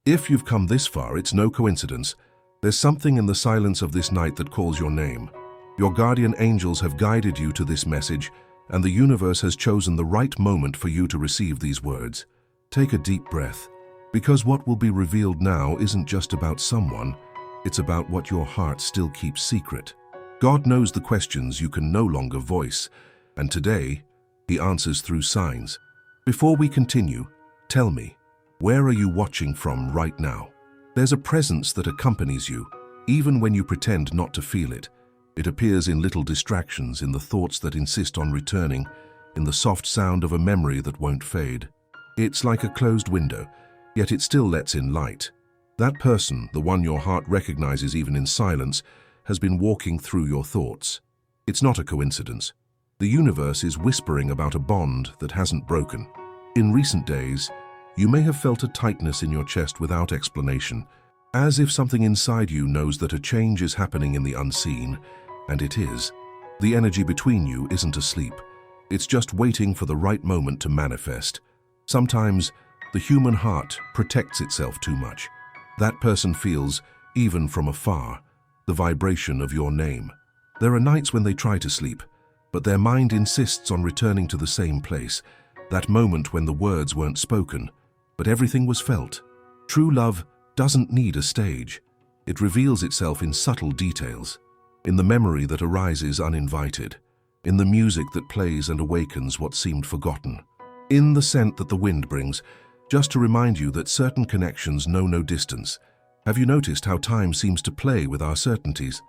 If you've come this far, it's no coincidence. There's something in the silence of this night that calls your name. Your guardian angels have guided you to this message, and the universe has chosen the right moment for you to receive these words. Take a deep breath, because what will be revealed now isn't just about someone, it's about what your heart still keeps secret. God knows the questions you can no longer voice, and today, He answers through signs. Before we continue, tell me, where are you watching from right now? There's a presence that accompanies you, even when you pretend not to feel it. It appears in little distractions, in the thoughts that insist on returning, in the soft sound of a memory that won't fade. It's like a closed window, yet it still lets in light. That person, the one your heart recognizes even in silence, has been walking through your thoughts. It's not a coincidence. The universe is whispering about a bond that hasn't broken. In recent days, you may have felt a tightness in your chest without explanation, as if something inside you knows that a change is happening in the unseen, and it is. The energy between you isn't asleep. It's just waiting for the right moment to manifest. Sometimes, the human heart protects itself too much. That person feels, even from afar, the vibration of your name. There are nights when they try to sleep, but their mind insists on returning to the same place, that moment when the words weren't spoken, but everything was felt. True love doesn't need a stage. It reveals itself in subtle details, in the memory that arises uninvited, in the music that plays and awakens what seemed forgotten, in the scent that the wind brings, just to remind you that certain connections know no distance. Have you noticed how time seems to play with our certainties?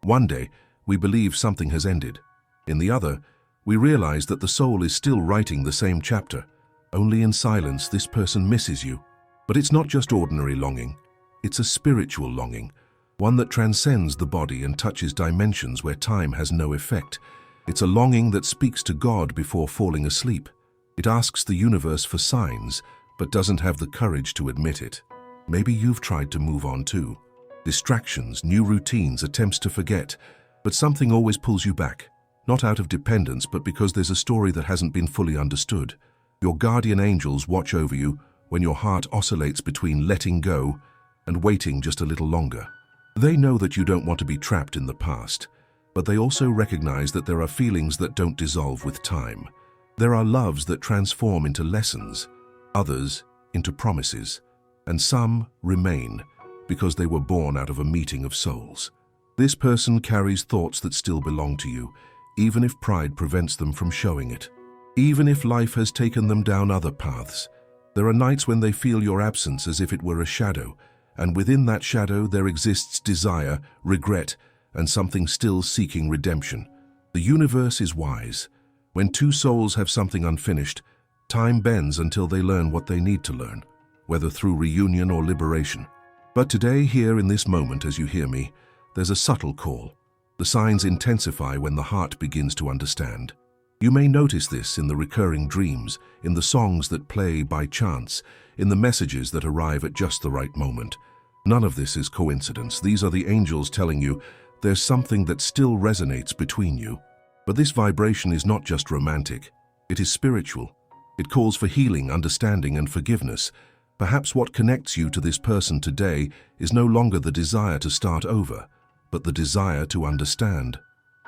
One day, we believe something has ended. In the other, we realize that the soul is still writing the same chapter. Only in silence this person misses you. But it's not just ordinary longing. It's a spiritual longing, one that transcends the body and touches dimensions where time has no effect. It's a longing that speaks to God before falling asleep. It asks the universe for signs, but doesn't have the courage to admit it. Maybe you've tried to move on too. Distractions, new routines, attempts to forget, but something always pulls you back. Not out of dependence, but because there's a story that hasn't been fully understood. Your guardian angels watch over you when your heart oscillates between letting go and waiting just a little longer. They know that you don't want to be trapped in the past, but they also recognize that there are feelings that don't dissolve with time. There are loves that transform into lessons, others into promises, and some remain because they were born out of a meeting of souls. This person carries thoughts that still belong to you, even if pride prevents them from showing it. Even if life has taken them down other paths, there are nights when they feel your absence as if it were a shadow, and within that shadow there exists desire, regret, and something still seeking redemption. The universe is wise. When two souls have something unfinished, time bends until they learn what they need to learn, whether through reunion or liberation. But today, here in this moment as you hear me, there's a subtle call. The signs intensify when the heart begins to understand. You may notice this in the recurring dreams, in the songs that play by chance, in the messages that arrive at just the right moment. None of this is coincidence. These are the angels telling you there's something that still resonates between you. But this vibration is not just romantic. It is spiritual. It calls for healing, understanding, and forgiveness. Perhaps what connects you to this person today is no longer the desire to start over, but the desire to understand.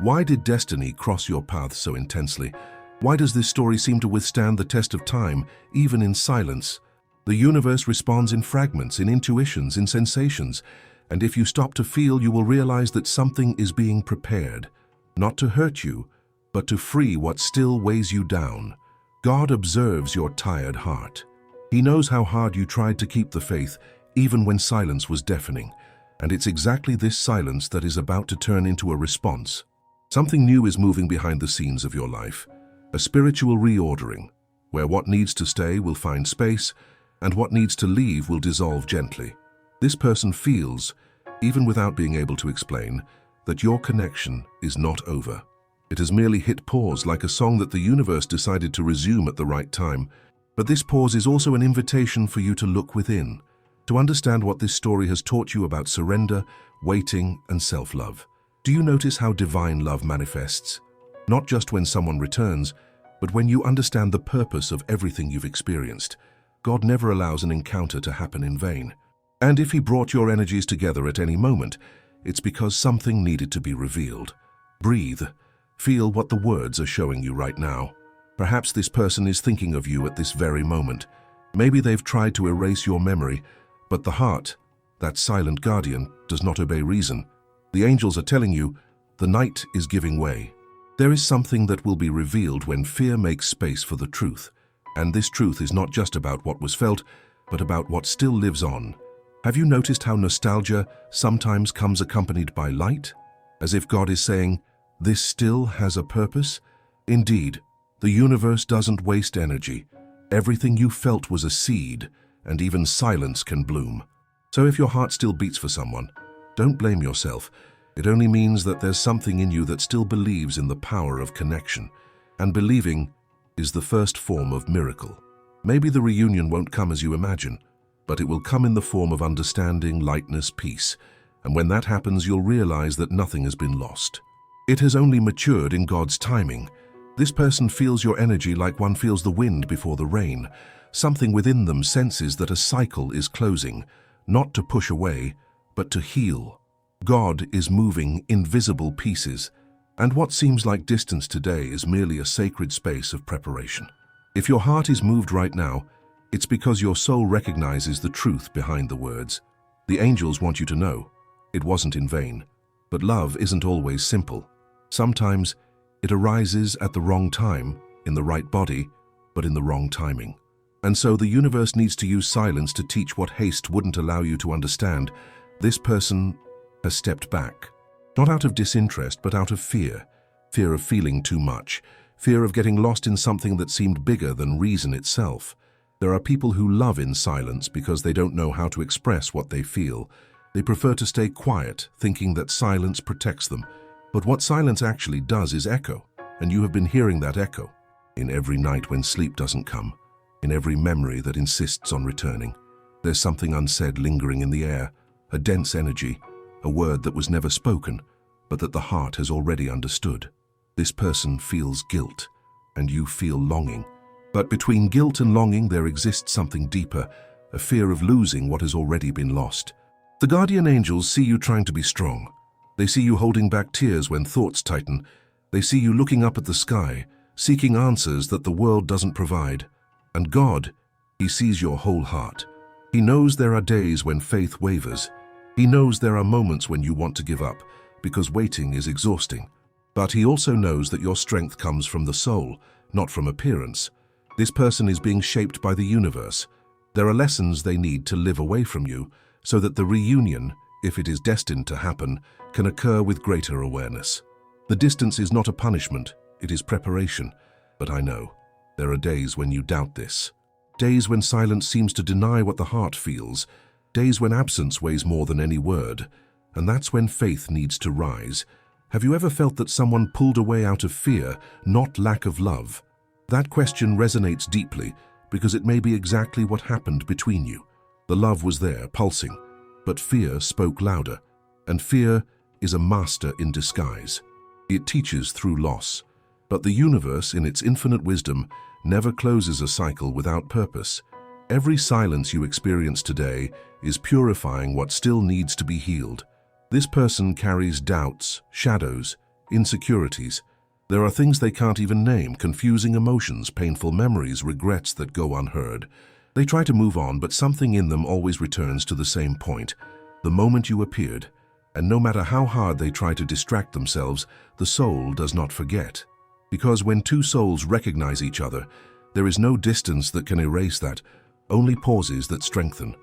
Why did destiny cross your path so intensely? Why does this story seem to withstand the test of time, even in silence? The universe responds in fragments, in intuitions, in sensations, and if you stop to feel, you will realize that something is being prepared, not to hurt you, but to free what still weighs you down. God observes your tired heart. He knows how hard you tried to keep the faith, even when silence was deafening, and it's exactly this silence that is about to turn into a response. Something new is moving behind the scenes of your life, a spiritual reordering, where what needs to stay will find space, and what needs to leave will dissolve gently. This person feels, even without being able to explain, that your connection is not over. It has merely hit pause, like a song that the universe decided to resume at the right time. But this pause is also an invitation for you to look within, to understand what this story has taught you about surrender, waiting, and self-love. Do you notice how divine love manifests? Not just when someone returns, but when you understand the purpose of everything you've experienced. God never allows an encounter to happen in vain. And if he brought your energies together at any moment, it's because something needed to be revealed. Breathe. Feel what the words are showing you right now. Perhaps this person is thinking of you at this very moment. Maybe they've tried to erase your memory, but the heart, that silent guardian, does not obey reason. The angels are telling you, the night is giving way. There is something that will be revealed when fear makes space for the truth. And this truth is not just about what was felt, but about what still lives on. Have you noticed how nostalgia sometimes comes accompanied by light? As if God is saying, this still has a purpose? Indeed, the universe doesn't waste energy. Everything you felt was a seed, and even silence can bloom. So if your heart still beats for someone, don't blame yourself. It only means that there's something in you that still believes in the power of connection. And believing is the first form of miracle. Maybe the reunion won't come as you imagine, but it will come in the form of understanding, lightness, peace. And when that happens, you'll realize that nothing has been lost. It has only matured in God's timing. This person feels your energy like one feels the wind before the rain. Something within them senses that a cycle is closing, not to push away, but to heal. God is moving invisible pieces, and what seems like distance today is merely a sacred space of preparation. If your heart is moved right now, it's because your soul recognizes the truth behind the words. The angels want you to know it wasn't in vain. But love isn't always simple. Sometimes it arises at the wrong time, in the right body, but in the wrong timing. And so the universe needs to use silence to teach what haste wouldn't allow you to understand. This person has stepped back, not out of disinterest, but out of fear. Fear of feeling too much, fear of getting lost in something that seemed bigger than reason itself. There are people who love in silence because they don't know how to express what they feel. They prefer to stay quiet, thinking that silence protects them. But what silence actually does is echo, and you have been hearing that echo in every night when sleep doesn't come, in every memory that insists on returning. There's something unsaid lingering in the air, a dense energy, a word that was never spoken, but that the heart has already understood. This person feels guilt, and you feel longing. But between guilt and longing there exists something deeper, a fear of losing what has already been lost. The guardian angels see you trying to be strong. They see you holding back tears when thoughts tighten. They see you looking up at the sky, seeking answers that the world doesn't provide. And God, He sees your whole heart. He knows there are days when faith wavers. He knows there are moments when you want to give up, because waiting is exhausting. But He also knows that your strength comes from the soul, not from appearance. This person is being shaped by the universe. There are lessons they need to live away from you, so that the reunion, if it is destined to happen, can occur with greater awareness. The distance is not a punishment, it is preparation. But I know, there are days when you doubt this. Days when silence seems to deny what the heart feels. Days when absence weighs more than any word. And that's when faith needs to rise. Have you ever felt that someone pulled away out of fear, not lack of love? That question resonates deeply because it may be exactly what happened between you. The love was there, pulsing, but fear spoke louder, and fear is a master in disguise. It teaches through loss, but the universe, in its infinite wisdom, never closes a cycle without purpose. Every silence you experience today is purifying what still needs to be healed. This person carries doubts, shadows, insecurities. There are things they can't even name, confusing emotions, painful memories, regrets that go unheard. They try to move on, but something in them always returns to the same point, the moment you appeared. And no matter how hard they try to distract themselves, the soul does not forget. Because when two souls recognize each other, there is no distance that can erase that, only pauses that strengthen.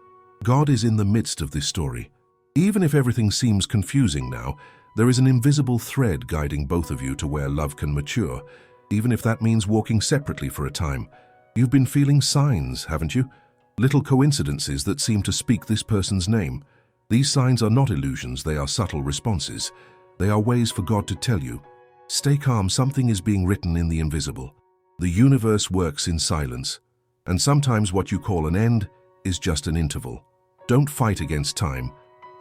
God is in the midst of this story. Even if everything seems confusing now, there is an invisible thread guiding both of you to where love can mature, even if that means walking separately for a time. You've been feeling signs, haven't you? Little coincidences that seem to speak this person's name. These signs are not illusions, they are subtle responses. They are ways for God to tell you, stay calm, something is being written in the invisible. The universe works in silence, and sometimes what you call an end is just an interval. Don't fight against time,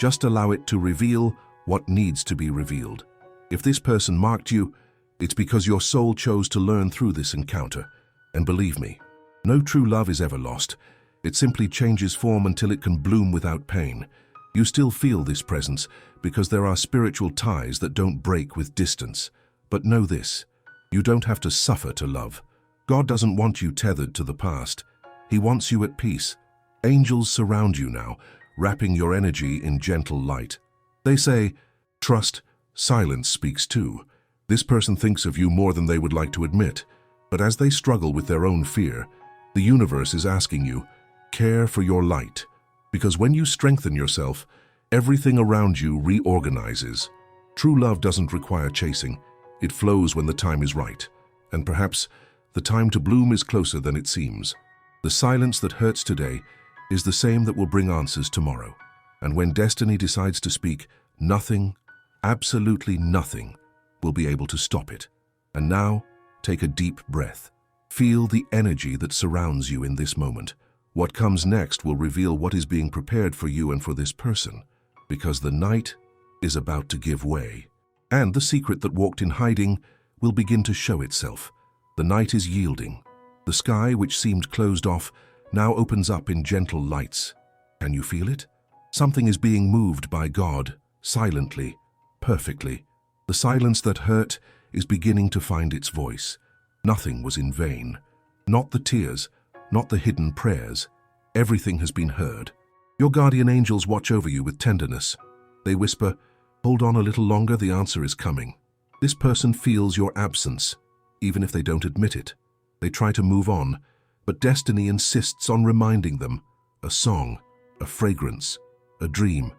just allow it to reveal what needs to be revealed. If this person marked you, it's because your soul chose to learn through this encounter. And believe me, no true love is ever lost. It simply changes form until it can bloom without pain. You still feel this presence because there are spiritual ties that don't break with distance. But know this, you don't have to suffer to love. God doesn't want you tethered to the past. He wants you at peace. Angels surround you now, wrapping your energy in gentle light. They say, trust, silence speaks too. This person thinks of you more than they would like to admit. But as they struggle with their own fear, the universe is asking you, care for your light. Because when you strengthen yourself, everything around you reorganizes. True love doesn't require chasing. It flows when the time is right. And perhaps the time to bloom is closer than it seems. The silence that hurts today is the same that will bring answers tomorrow. And when destiny decides to speak, nothing, absolutely nothing, will be able to stop it. And now, take a deep breath. Feel the energy that surrounds you in this moment. What comes next will reveal what is being prepared for you and for this person, because the night is about to give way. And the secret that walked in hiding will begin to show itself. The night is yielding. The sky, which seemed closed off, now opens up in gentle lights. Can you feel it? Something is being moved by God, silently, perfectly. The silence that hurt is beginning to find its voice. Nothing was in vain. Not the tears, not the hidden prayers. Everything has been heard. Your guardian angels watch over you with tenderness. They whisper, hold on a little longer, the answer is coming. This person feels your absence, even if they don't admit it. They try to move on, but destiny insists on reminding them. A song, a fragrance, a dream,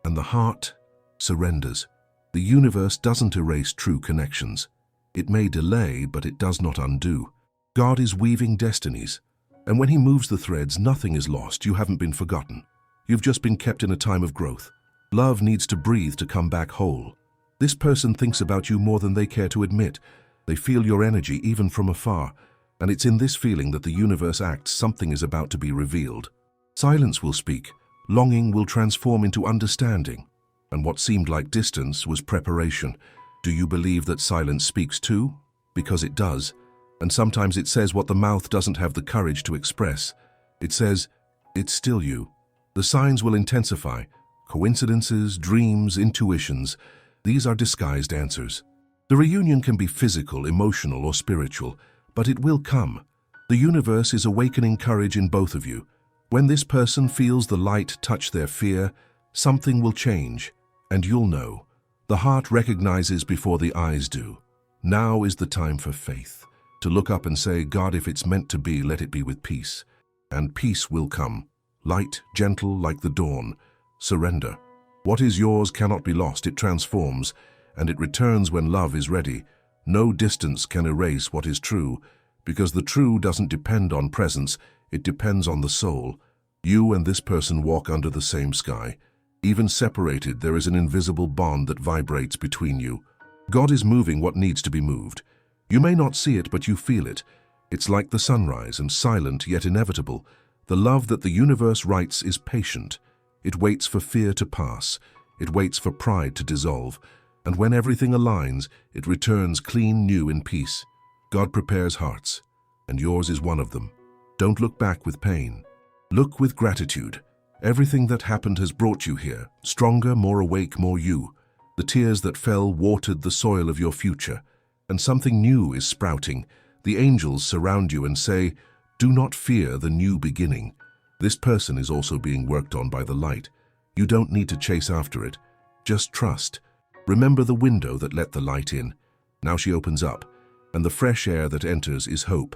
and the heart surrenders. The universe doesn't erase true connections. It may delay, but it does not undo. God is weaving destinies. And when he moves the threads, nothing is lost. You haven't been forgotten. You've just been kept in a time of growth. Love needs to breathe to come back whole. This person thinks about you more than they care to admit. They feel your energy even from afar. And it's in this feeling that the universe acts. Something is about to be revealed. Silence will speak. Longing will transform into understanding. And what seemed like distance was preparation. Do you believe that silence speaks too? Because it does. And sometimes it says what the mouth doesn't have the courage to express. It says, it's still you. The signs will intensify. Coincidences, dreams, intuitions. These are disguised answers. The reunion can be physical, emotional, or spiritual, but it will come. The universe is awakening courage in both of you. When this person feels the light touch their fear, something will change, and you'll know. The heart recognizes before the eyes do. Now is the time for faith. To look up and say, God, if it's meant to be, let it be with peace. And peace will come. Light, gentle like the dawn. Surrender. What is yours cannot be lost. It transforms, and it returns when love is ready. No distance can erase what is true, because the true doesn't depend on presence, it depends on the soul. You and this person walk under the same sky. Even separated, there is an invisible bond that vibrates between you. God is moving what needs to be moved. You may not see it, but you feel it. It's like the sunrise, and silent yet inevitable. The love that the universe writes is patient. It waits for fear to pass. It waits for pride to dissolve. And when everything aligns, it returns clean new in peace. God prepares hearts, and yours is one of them. Don't look back with pain. Look with gratitude. Everything that happened has brought you here, stronger, more awake, more you. The tears that fell watered the soil of your future. And something new is sprouting. The angels surround you and say, do not fear the new beginning. This person is also being worked on by the light. You don't need to chase after it. Just trust. Remember the window that let the light in. Now she opens up, and the fresh air that enters is hope.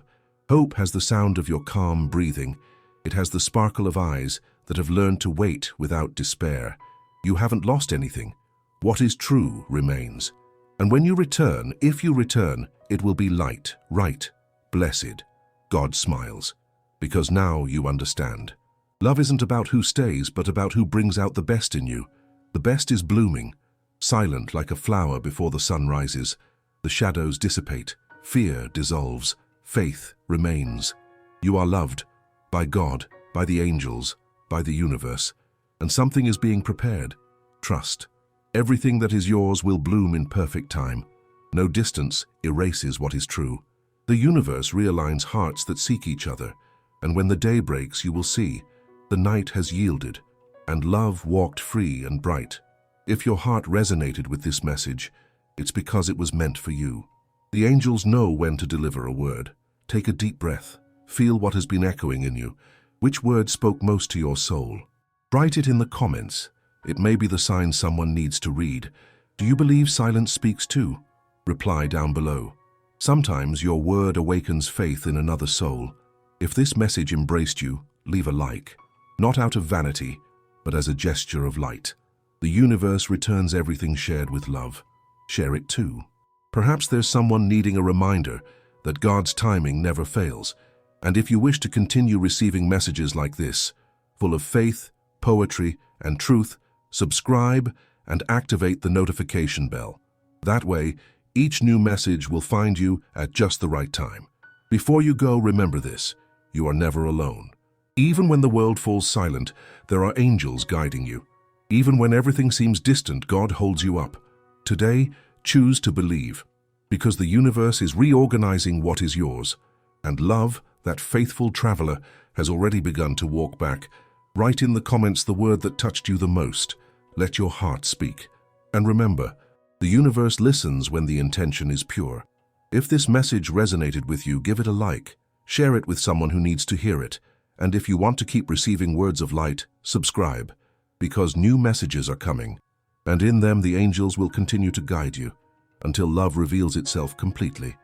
Hope has the sound of your calm breathing. It has the sparkle of eyes that have learned to wait without despair. You haven't lost anything. What is true remains. And when you return, if you return, it will be light, right, blessed. God smiles, because now you understand. Love isn't about who stays, but about who brings out the best in you. The best is blooming, silent like a flower before the sun rises. The shadows dissipate, fear dissolves, faith remains. You are loved by God, by the angels, by the universe, and something is being prepared. Trust. Everything that is yours will bloom in perfect time. No distance erases what is true. The universe realigns hearts that seek each other. And when the day breaks, you will see the night has yielded, and love walked free and bright. If your heart resonated with this message, it's because it was meant for you. The angels know when to deliver a word. Take a deep breath. Feel what has been echoing in you. Which word spoke most to your soul? Write it in the comments. It may be the sign someone needs to read. Do you believe silence speaks too? Reply down below. Sometimes your word awakens faith in another soul. If this message embraced you, leave a like. Not out of vanity, but as a gesture of light. The universe returns everything shared with love. Share it too. Perhaps there's someone needing a reminder that God's timing never fails. And if you wish to continue receiving messages like this, full of faith, poetry, and truth, subscribe and activate the notification bell. That way, each new message will find you at just the right time. Before you go, remember this: you are never alone. Even when the world falls silent, there are angels guiding you. Even when everything seems distant, God holds you up. Today, choose to believe, because the universe is reorganizing what is yours. And love, that faithful traveler, has already begun to walk back. Write in the comments the word that touched you the most. Let your heart speak. And remember, the universe listens when the intention is pure. If this message resonated with you, give it a like. Share it with someone who needs to hear it. And if you want to keep receiving words of light, subscribe, because new messages are coming. And in them, the angels will continue to guide you until love reveals itself completely.